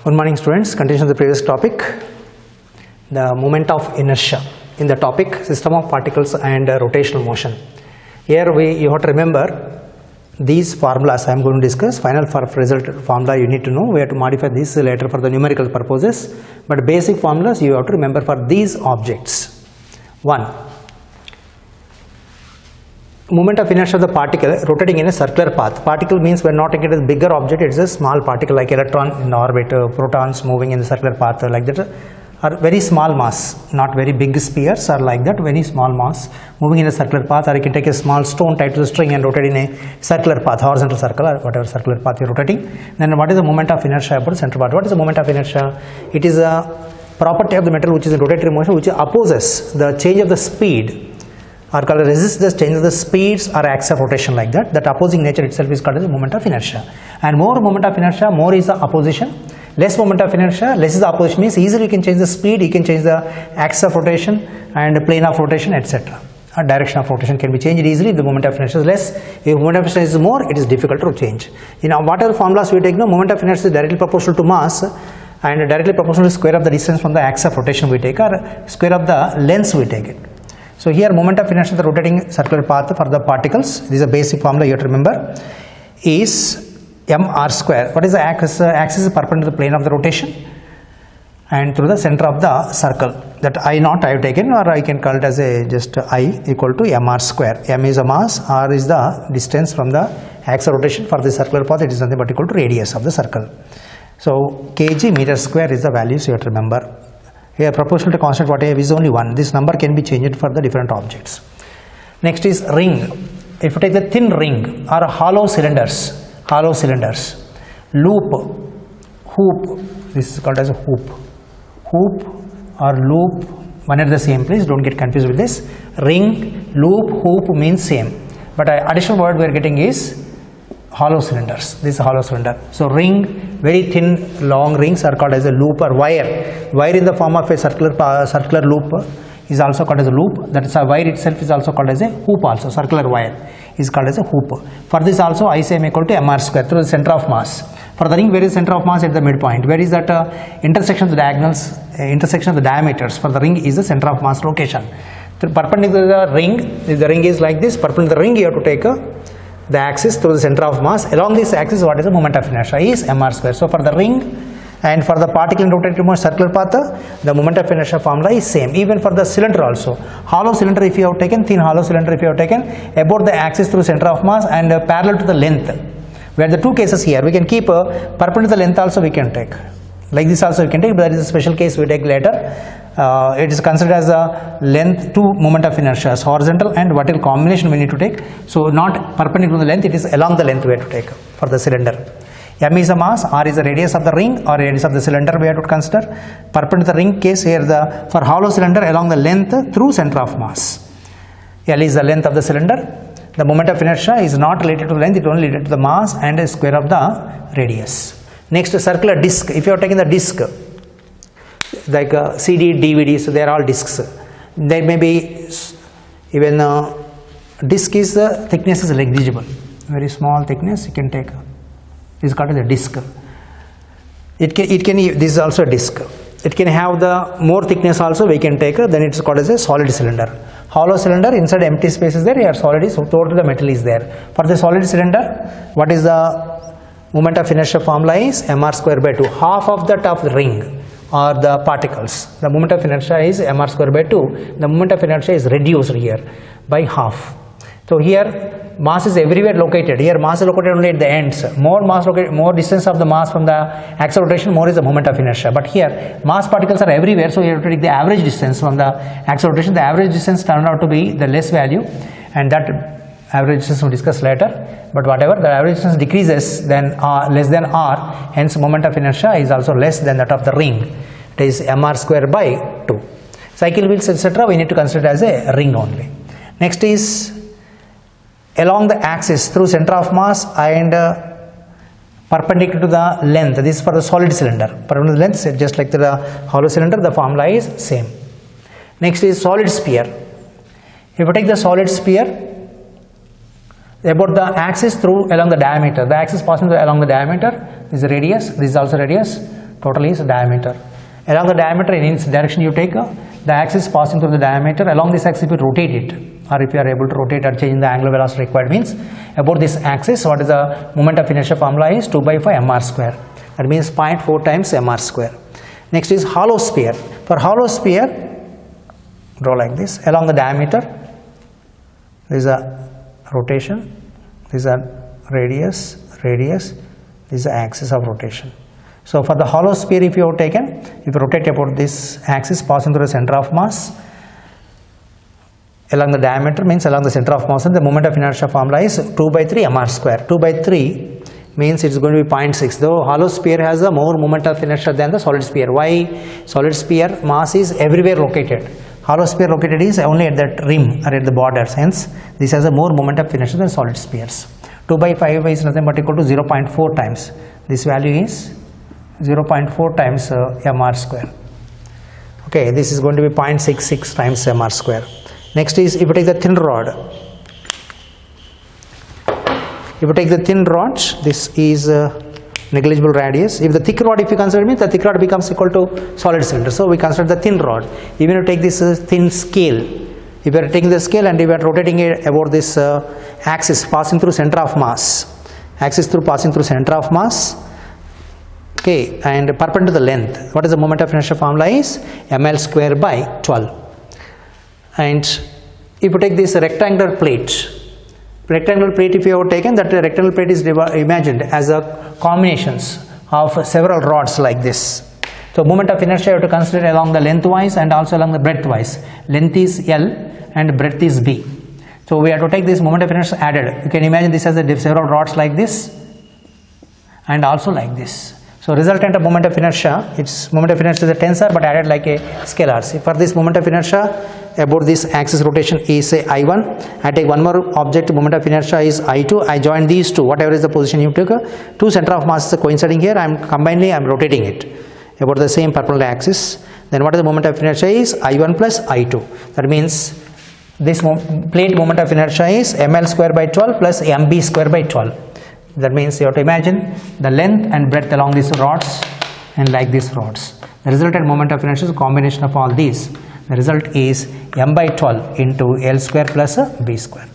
Good morning students, continuation of the previous topic, the moment of inertia in the topic system of particles and rotational motion. Here you have to remember these formulas I am going to discuss. Final result formula you need to know, we have to modify this later for the numerical purposes, but basic formulas you have to remember for these objects. 1. Moment of inertia of the particle rotating in a circular path. Particle means we are not taking it as a bigger object, it is a small particle like electron in orbit, protons moving in the circular path like that, are very small mass, not very big spheres, are like that, very small mass moving in a circular path. Or you can take a small stone tied to the string and rotate in a circular path, horizontal circle or whatever circular path you are rotating. Then what is the moment of inertia about the center part? What is the moment of inertia? It is a property of the metal which is in rotatory motion which opposes the change of the speed, or called resist the change of the speeds or axis of rotation like that. That opposing nature itself is called as the moment of inertia. And more moment of inertia, more is the opposition. Less moment of inertia, less is the opposition, means easily you can change the speed, you can change the axis of rotation and plane of rotation, etc. Or direction of rotation can be changed easily if the moment of inertia is less. If moment of inertia is more, it is difficult to change. In whatever formulas we take, no, moment of inertia is directly proportional to mass and directly proportional to square of the distance from the axis of rotation we take, or square of the length we take it. So here moment of inertia of the rotating circular path for the particles, this is a basic formula you have to remember, is mr square. What is the axis? Axis is perpendicular to the plane of the rotation and through the center of the circle. That I naught I have taken, or I can call it as a just I equal to mr square. M is a mass, r is the distance from the axis of rotation. For the circular path it is nothing but equal to radius of the circle. So kg meter square is the values you have to remember. Here proportional to constant what I have is only 1. This number can be changed for the different objects. Next is ring. If you take the thin ring or hollow cylinders, loop, hoop, this is called as a hoop. Hoop or loop, one at the same place, don't get confused with this. Ring, loop, hoop means same. But additional word we are getting is hollow cylinders. This is hollow cylinder. So ring, very thin long rings are called as a loop, or wire. Wire in the form of a circular loop is also called as a loop. That is, a wire itself is also called as a hoop also. Circular wire is called as a hoop. For this also I say m equal to mr square through the center of mass. For the ring, where is center of mass? At the midpoint. Where is that intersection of the diagonals, intersection of the diameters? For the ring is the center of mass location. Perpendicular to the ring, if the ring is like this, perpendicular to the ring you have to take the axis through the center of mass. Along this axis, what is the moment of inertia? Is mr square. So for the ring and for the particle in rotating motion circular path, the moment of inertia formula is same. Even for the cylinder also. Hollow cylinder if you have taken, thin hollow cylinder if you have taken, about the axis through center of mass and parallel to the length. We have the two cases here. We can keep perpendicular to the length also we can take. Like this also we can take, but that is a special case we take later. It is considered as a length to moment of inertia, as horizontal and vertical combination we need to take. So not perpendicular to the length, it is along the length we have to take for the cylinder. M is the mass, R is the radius of the ring or radius of the cylinder we have to consider. Perpendicular to the ring case here, for hollow cylinder along the length through center of mass. L is the length of the cylinder. The moment of inertia is not related to the length, it is only related to the mass and a square of the radius. Next, circular disc. If you have taken the disc, like CD, DVD, so they are all discs. There may be even disc is thickness is negligible. Very small thickness you can take. This is called as a disc. It can this is also a disc. It can have the more thickness also we can take. Then it is called as a solid cylinder. Hollow cylinder, inside empty space is there. Here solid is, so total the metal is there. For the solid cylinder, what is the moment of inertia formula is mr square by 2. Half of that of the ring or the particles. The moment of inertia is mr square by 2. The moment of inertia is reduced here by half. So here mass is everywhere located. Here mass is located only at the ends. More mass located, more distance of the mass from the axis of rotation, more is the moment of inertia. But here mass particles are everywhere, so you have to take the average distance from the axis of rotation. The average distance turned out to be the less value, and that average distance we will discuss later. But whatever the average distance decreases than less than r, hence moment of inertia is also less than that of the ring. It is mr square by 2. Cycle wheels etc. we need to consider as a ring only. Next is along the axis through center of mass and perpendicular to the length. This is for the solid cylinder. Perpendicular to the length, just like the hollow cylinder, the formula is same. Next is solid sphere. If you take the solid sphere, about the axis through along the diameter. The axis passing along the diameter is the radius. This is also radius. Total is diameter. Along the diameter in its direction you take the axis passing through the diameter. Along this axis, if you rotate it, or if you are able to rotate or change the angular velocity required, means about this axis, what is the moment of inertia formula is 2 by 5 mr square. That means 0.4 times mr square. Next is hollow sphere. For hollow sphere, draw like this. Along the diameter, there is a rotation, there is a radius, this is the axis of rotation. So for the hollow sphere, if you have taken, if you rotate about this axis passing through the center of mass, along the diameter means along the center of mass, and the moment of inertia formula is 2 by 3 mr square. 2 by 3 means it is going to be 0.6. Though hollow sphere has a more moment of inertia than the solid sphere. Why? Solid sphere mass is everywhere located. Hollow sphere located is only at that rim or at the borders. Hence, this has a more moment of inertia than solid spheres. 2 by 5 is nothing but equal to 0.4 times. This value is 0.4 times mr square. Okay, this is going to be 0.66 times mr square. Next is, if you take the thin rod, this is negligible radius. If the thick rod, if you consider, means the thick rod becomes equal to solid cylinder. So we consider the thin rod. Even if you take this thin scale, if you are taking the scale and if you are rotating it about this axis passing through center of mass, okay, and perpendicular to the length, what is the moment of inertia formula is ml square by 12. And if you take this rectangular plate, if you have taken, that rectangular plate is imagined as a combinations of several rods like this. So moment of inertia you have to consider along the lengthwise and also along the breadthwise. Length is L and breadth is B. So we have to take this moment of inertia added. You can imagine this as several rods like this and also like this. So resultant of moment of inertia, its moment of inertia is a tensor but added like a scalar. See, for this moment of inertia about this axis rotation is say I1. I take one more object, moment of inertia is I2. I join these two, whatever is the position you took. Two center of mass is coinciding here. I am rotating it about the same perpendicular axis. Then what is the moment of inertia is I1 plus I2. That means this plate moment of inertia is ml square by 12 plus mb square by 12. That means you have to imagine the length and breadth along these rods and like these rods. The resultant moment of inertia is a combination of all these. The result is m by 12 into L square plus b square.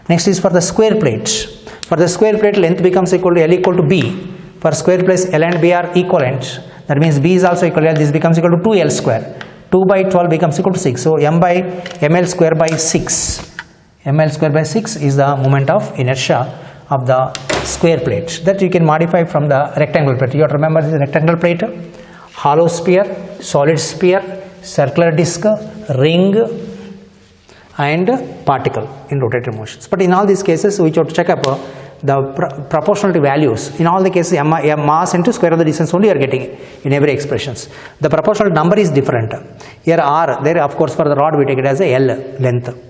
Next is for the square plate. For the square plate, length becomes equal to L equal to b. For square plates, L and b are equivalent. That means b is also equal to L. This becomes equal to 2L square. 2 by 12 becomes equal to 6. So m by ml square by 6. ml square by 6 is the moment of inertia of the square plate. That you can modify from the rectangular plate. You have to remember this rectangular plate, hollow sphere, solid sphere, circular disc, ring and particle in rotating motions. But in all these cases, we have to check up the proportionality values. In all the cases, mass into square of the distance only you are getting in every expressions. The proportional number is different. Here R, there of course for the rod we take it as a L length.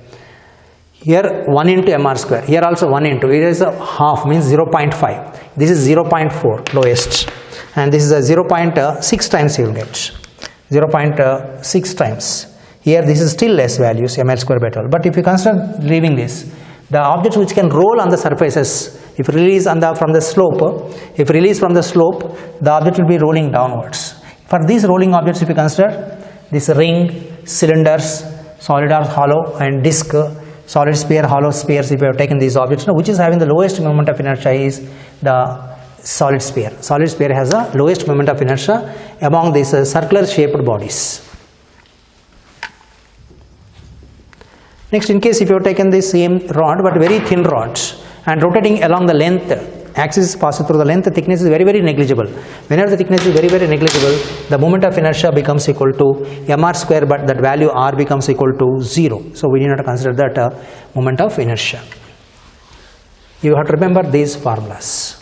Here 1 into mr square. Here also 1 into. It is a half, means 0.5. This is 0.4 lowest. And this is a 0.6 times you will get. 0.6 times. Here this is still less values, ml square by 12. But if you consider leaving this, the objects which can roll on the surfaces, if released from the slope, the object will be rolling downwards. For these rolling objects, if you consider this ring, cylinders, solid or hollow, and disc, solid sphere, hollow spheres, if you have taken these objects, which is having the lowest moment of inertia is the solid sphere. Solid sphere has the lowest moment of inertia among these circular shaped bodies. Next, in case if you have taken the same rod but very thin rods and rotating along the length, axis passing through the length, the thickness is very negligible. Whenever the thickness is very negligible, the moment of inertia becomes equal to mr square, but that value r becomes equal to 0. So we need not to consider that moment of inertia. You have to remember these formulas.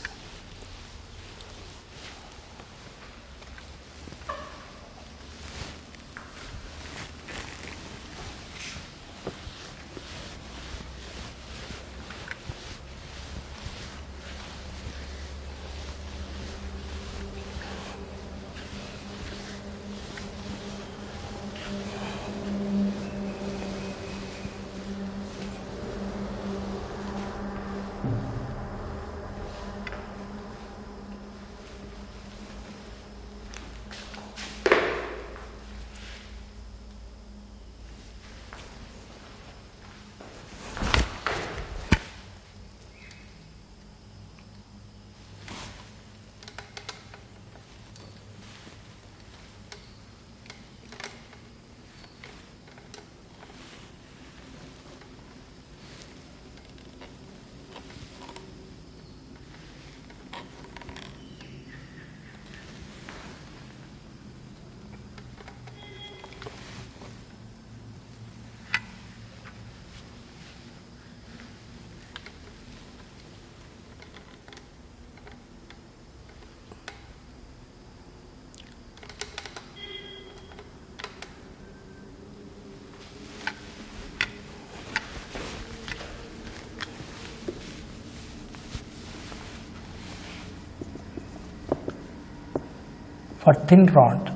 For thin rod,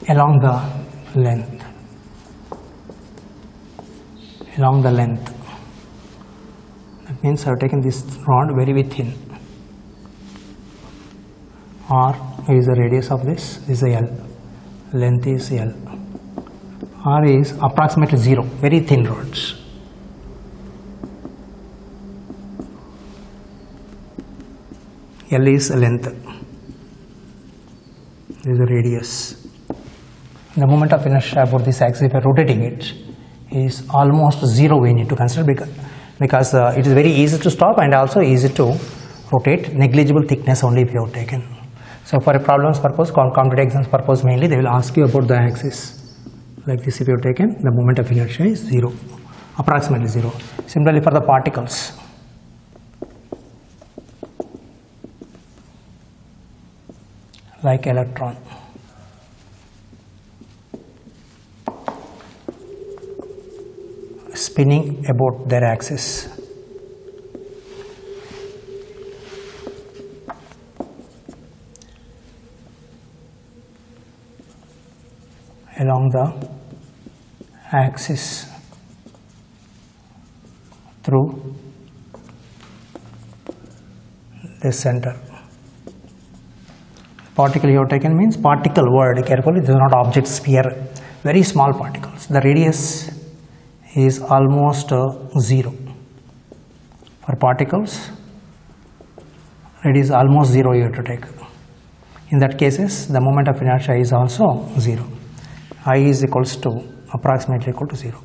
along the length, that means I have taken this rod very thin. R is the radius of this is L, length is L. R is approximately 0, very thin rods. L is length, this is the radius. The moment of inertia about this axis, if I am rotating it, is almost 0 we need to consider because it is very easy to stop and also easy to rotate, negligible thickness only if you have taken. So for a problems purpose, competitive exams purpose mainly, they will ask you about the axis. Like this, if you have taken, the moment of inertia is 0, approximately 0. Similarly for the particles, like electron, spinning about their axis. Along the axis through the center. Particle you have taken means particle word carefully, this is not object sphere, very small particles. The radius is almost 0. For particles, radius is almost 0 you have to take. In that cases, the moment of inertia is also 0. I is equals to approximately equal to 0.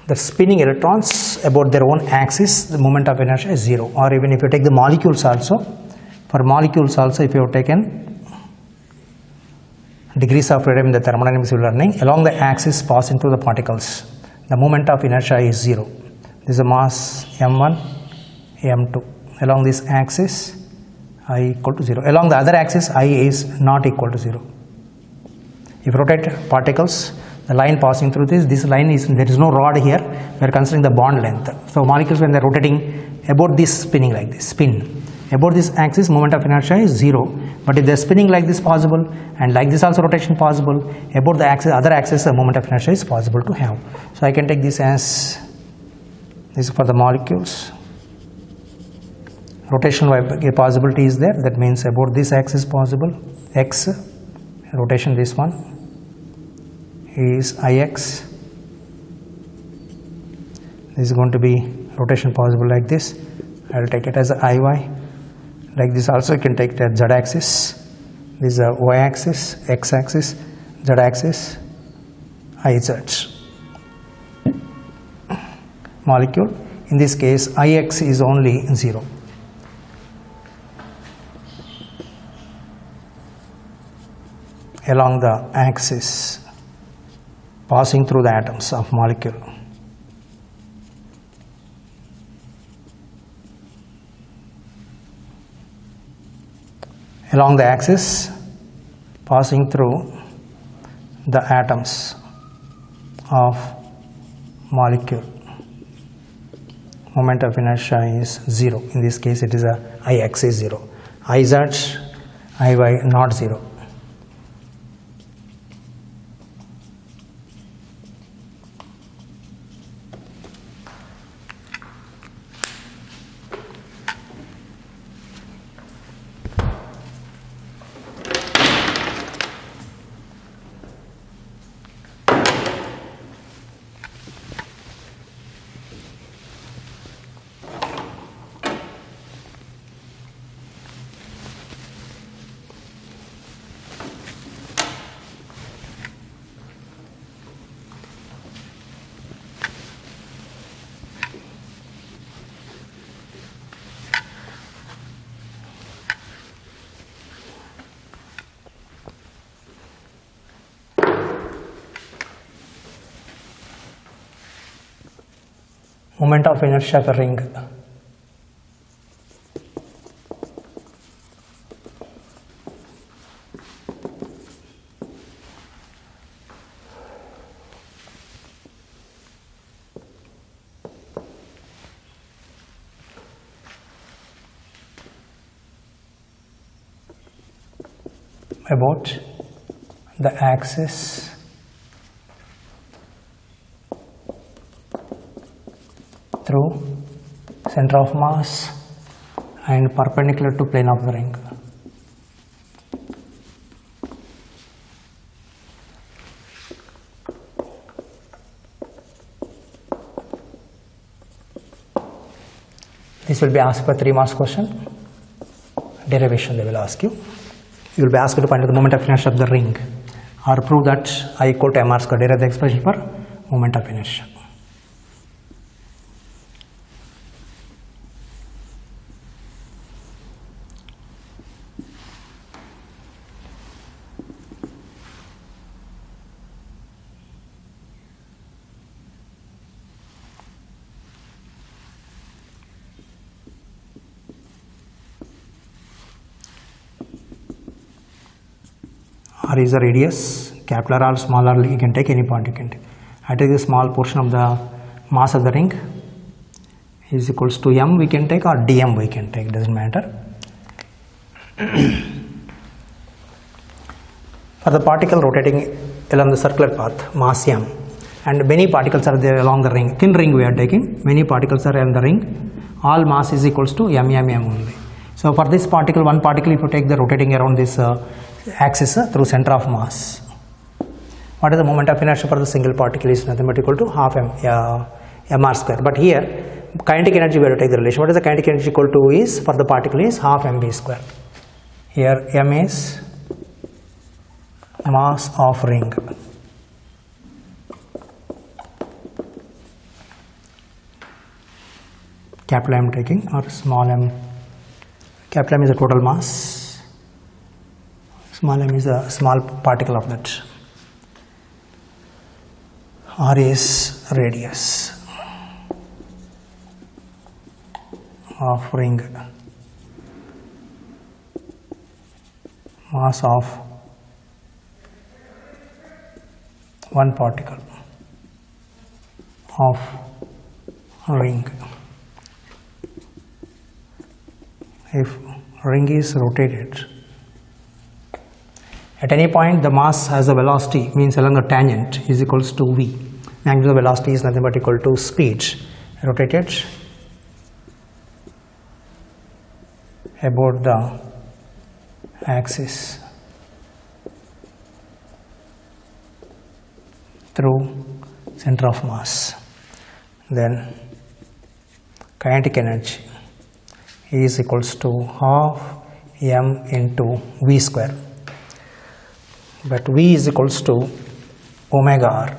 The spinning electrons about their own axis, the moment of inertia is 0. Or even if you take the molecules also, for molecules also if you have taken degrees of freedom in the thermodynamics you are learning, along the axis passing through the particles, the moment of inertia is 0. This is a mass m1, m2. Along this axis, I equal to 0. Along the other axis, I is not equal to 0. If you rotate particles, the line passing through this line is, there is no rod here, we are considering the bond length. So molecules when they are rotating about this spinning like this, spin. About this axis, moment of inertia is 0. But if they are spinning like this possible, and like this also rotation possible, about the axis, other axis, the moment of inertia is possible to have. So I can take this as, this is for the molecules. Rotational possibility is there, that means about this axis possible, x, rotation this one is Ix. This is going to be rotation possible like this. I will take it as Iy. Like this also you can take it as z axis. This is a y axis, x axis, z axis, Iz. Molecule. In this case, Ix is only 0. Along the axis passing through the atoms of molecule. Along the axis passing through the atoms of molecule. Moment of inertia is 0. In this case it is a Ix is 0. Iz, Iy not 0. Moment of inertia of a ring. about the axis through center of mass and perpendicular to plane of the ring. This will be asked for 3 marks question. Derivation they will ask you. You will be asked to find the moment of inertia of the ring or prove that I equal to mr square. Derive the expression for moment of inertia. R is the radius, capital R, small r, you can take any point you can take. I take the small portion of the mass of the ring is equals to m we can take or dm we can take, doesn't matter. For the particle rotating along the circular path, mass m, and many particles are there along the ring, thin ring we are taking, many particles are in the ring, all mass is equals to m only. So for this particle, one particle if you take the rotating around this axis through center of mass, what is the moment of inertia for the single particle is nothing but equal to half mr square. But here kinetic energy we have to take the relation. What is the kinetic energy equal to is for the particle is half mv square. Here m is mass of ring, capital M taking or small m. Capital M is the total mass, small m is a small particle of that. R is radius of ring, mass of one particle of ring. If ring is rotated at any point, the mass has a velocity, means along a tangent, is equals to v. Angular velocity is nothing but equal to speed rotated about the axis through center of mass. Then kinetic energy is equals to half m into v square, but v is equals to omega r.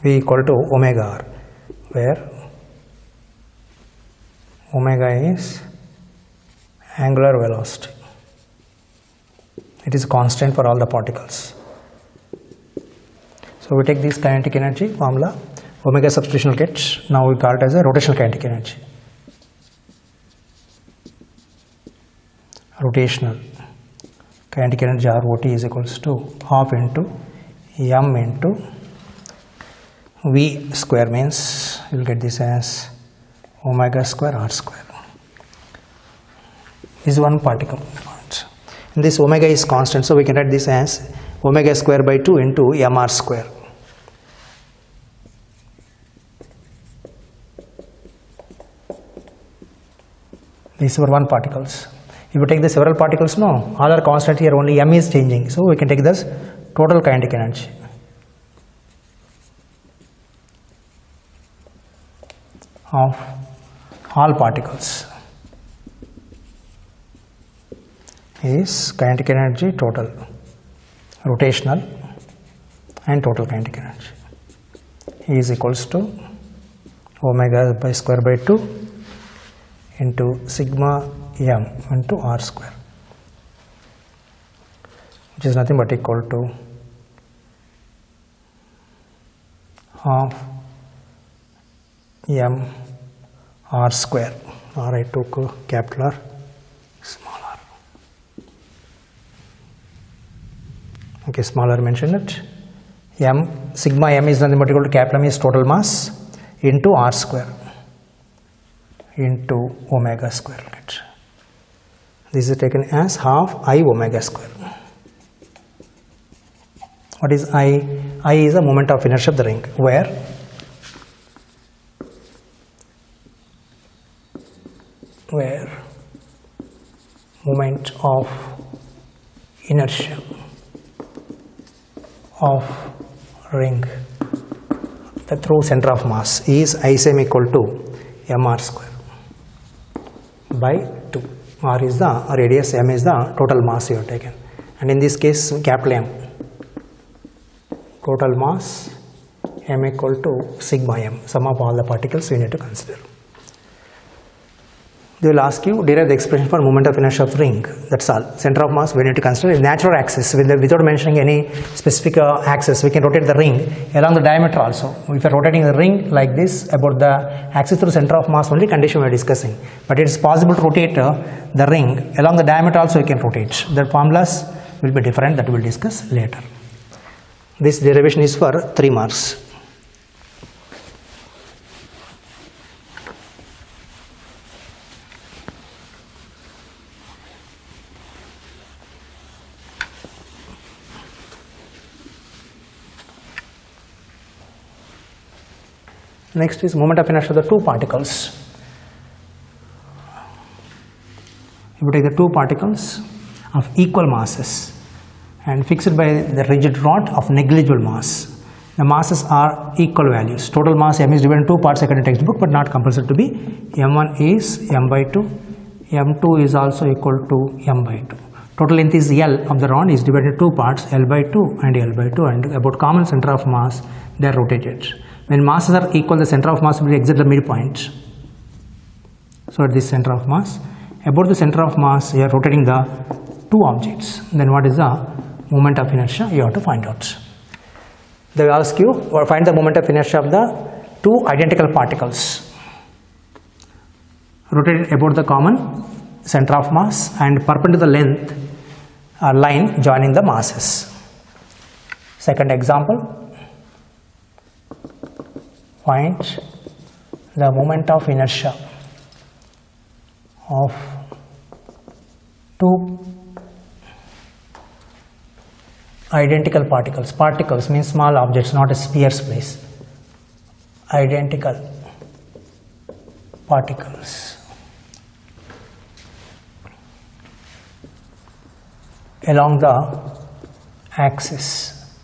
V equal to omega r, where omega is angular velocity. It is constant for all the particles. So we take this kinetic energy formula, omega substitution will get, now we call it as a rotational kinetic energy. Rotational kinetic energy ROT is equals to half into m into v square, means you will get this as omega square r square. This is one particle. And this omega is constant, so we can write this as omega square by 2 into mr square. These were one particles. If you take the several particles, no, all are constant here, only m is changing. So we can take this total kinetic energy of all particles is kinetic energy total, rotational and total kinetic energy is equals to omega by square by 2 into sigma m into r square, which is nothing but equal to half m r square, or I took capital R, small r. Okay, small r mentioned it. M sigma m is nothing but equal to capital M is total mass into r square into omega square. Right? This is taken as half I omega square. What is I? I is the moment of inertia of the ring, where moment of inertia of ring through center of mass is I same equal to mr square by 2. R is the radius, m is the total mass you have taken, and in this case capital M, total mass m equal to sigma m, sum of all the particles we need to consider. They will ask you derive the expression for moment of inertia of ring. That's all. Center of mass we need to consider is natural axis. Without mentioning any specific axis, we can rotate the ring along the diameter also. If you are rotating the ring like this about the axis through center of mass, only condition we are discussing. But it is possible to rotate the ring along the diameter also. You can rotate. The formulas will be different, that we will discuss later. This derivation is for 3 marks. Next is moment of inertia of the two particles. If you take the two particles of equal masses and fix it by the rigid rod of negligible mass, the masses are equal values. Total mass m is divided into 2 parts according to textbook, but not compulsory to be. M1 is m by 2, m2 is also equal to m by 2. Total length is L of the rod is divided into 2 parts, L by 2 and L by 2, and about common center of mass they are rotated. When masses are equal, the center of mass will be exactly the midpoint. So at this center of mass, about the center of mass, you are rotating the two objects. Then what is the moment of inertia? You have to find out. They will ask you or find the moment of inertia of the two identical particles rotated about the common center of mass and perpendicular length line joining the masses. Second example. Find the moment of inertia of two identical particles. Particles means small objects, not a spheres, please. Identical particles along the axis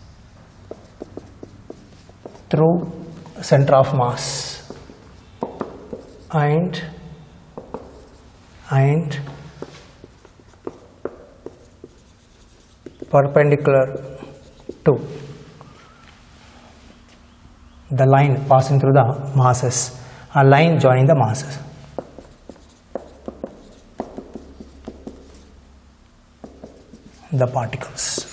through center of mass and perpendicular to the line passing through the masses, a line joining the masses. The particles.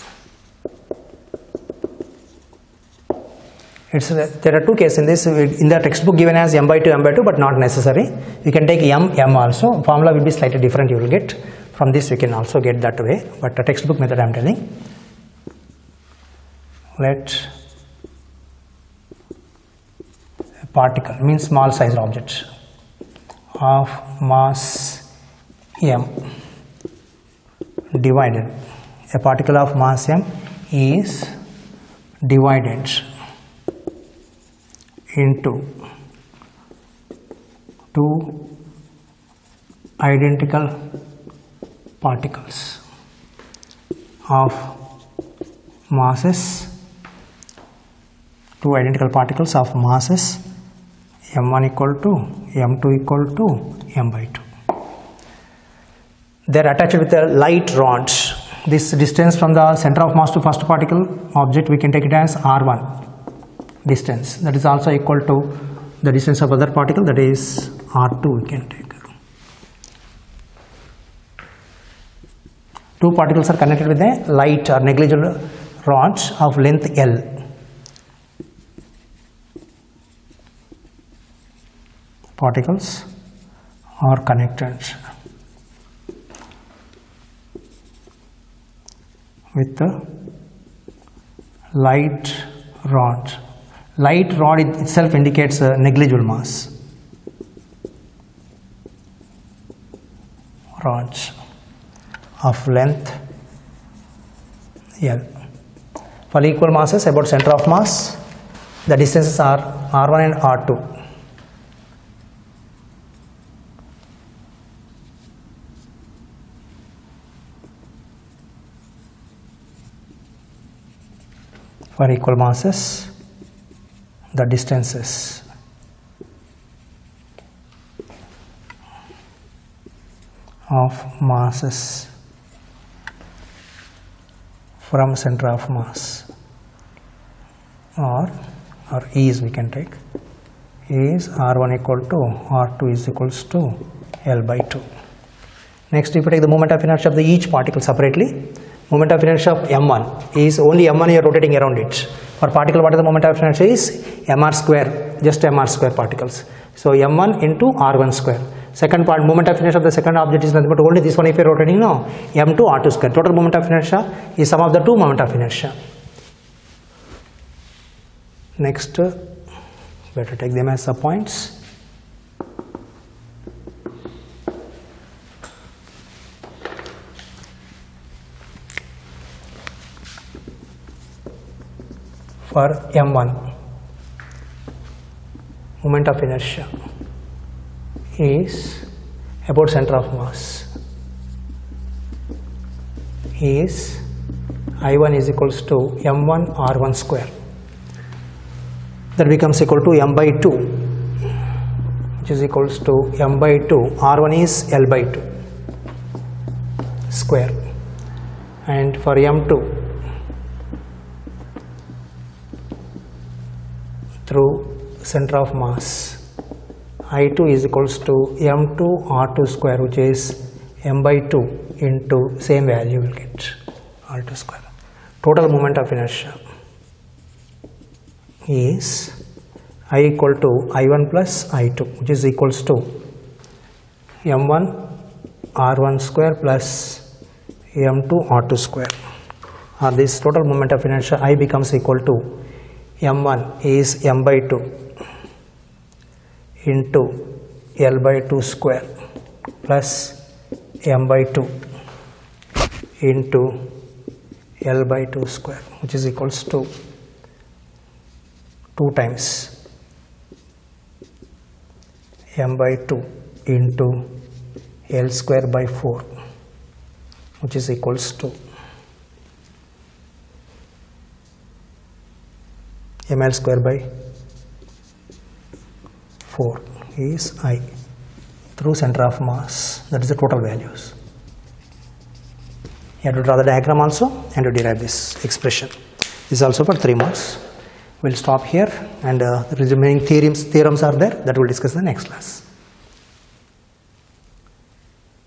There are two cases in this. In the textbook given as m by 2, but not necessary. You can take m also. Formula will be slightly different. You will get from this. You can also get that way. But the textbook method I am telling. Let a particle means small size object of mass m divided. A particle of mass m is divided into two identical particles of masses, m1 equal to m2 equal to m by 2. They are attached with a light rod. This distance from the center of mass to first particle object we can take it as r1 distance. That is also equal to the distance of other particle, that is r2 we can take. Two particles are connected with a light or negligible rod of length L. Particles are connected with the light rod. Light rod itself indicates a negligible mass. Rods of length L. For equal masses about center of mass, the distances are R1 and R2. For equal masses, the distances of masses from center of mass, or is, we can take, is R1 equal to R2 is equals to L by 2. Next, if you take the moment of inertia of each particle separately, moment of inertia of m1 is only m1 you are rotating around it. For particle, what is the moment of inertia is mr square, just mr square particles. So m1 into r1 square. Second part, moment of inertia of the second object is nothing but only this one if you are rotating now, m2 r2 square. Total moment of inertia is sum of the two moment of inertia. Next, better take them as subpoints. For m1, moment of inertia is about center of mass, is I1 is equals to m1 r1 square. That becomes equal to m by 2, which is equals to m by 2. R1 is L by 2 square, and for m2 through center of mass, I2 is equals to m2 r2 square, which is m by 2 into same value you will get r2 square. Total moment of inertia is I equal to I1 plus I2, which is equals to m1 r1 square plus m2 r2 square. Or this total moment of inertia I becomes equal to m1 is m by 2 into L by 2 square plus m by 2 into L by 2 square, which is equals to 2 times m by 2 into L square by 4, which is equals to ml square by 4 is I through center of mass. That is the total values. You have to draw the diagram also and to derive this expression. This is also for 3 marks. We will stop here, and the remaining theorems are there that we will discuss in the next class.